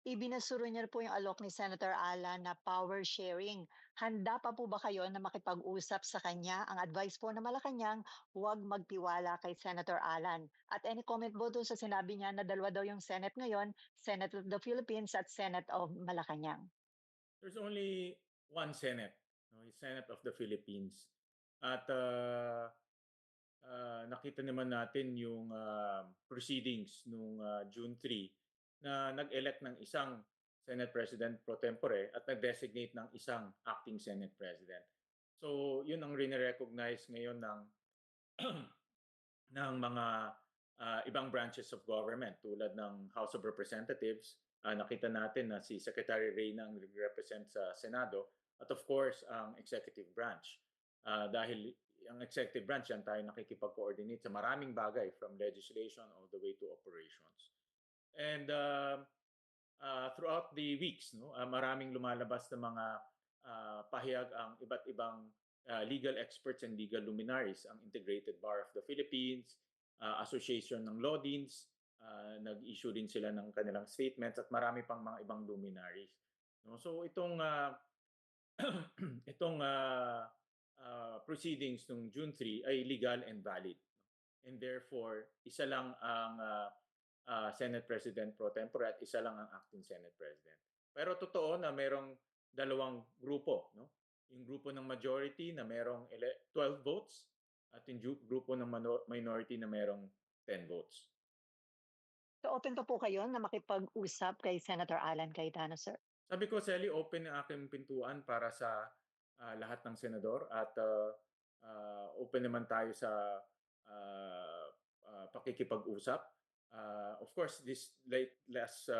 Ibinasuro niya po yung alok ni Senator Alan na power sharing. Handa pa po ba kayo na makipag-usap sa kanya? Ang advice po na Malacanang, huwag magtiwala kay Senator Alan. At any comment po dun sa sinabi niya na dalawa daw yung Senate ngayon, Senate of the Philippines at Senate of Malacanang? There's only one Senate, no, yung Senate of the Philippines. At nakita naman natin yung proceedings nung June 3 na nag-elect ng isang Senate President pro tempore at nag-designate ng isang acting Senate President. So, yun ang rine-recognize ngayon ng ng mga ibang branches of government tulad ng House of Representatives. Nakita natin na si Secretary Reyna ang represent sa Senado at of course ang executive branch. Dahil ang executive branch yan tayo nakikipag-coordinate sa maraming bagay from legislation all the way to operations. And throughout the weeks, no, maraming lumalabas na mga pahayag ang iba't ibang legal experts and legal luminaries, ang Integrated Bar of the Philippines, Association ng Law Deans, nag-issue din sila ng kanilang statements at marami pang mga ibang luminaries. No? So itong itong proceedings ng June 3 ay legal and valid. And therefore, isa lang ang Senate President pro tempore at isa lang ang acting Senate President. Pero totoo na merong dalawang grupo, no? Yung grupo ng majority na merong 12 votes at yung grupo ng minority na merong 10 votes. So open pa po kayo na makipag-usap kay Senator Alan Cayetano, sir? Sabi ko, Sally, open ang aking pintuan para sa lahat ng senador at open naman tayo sa pakikipag-usap. Of course, this last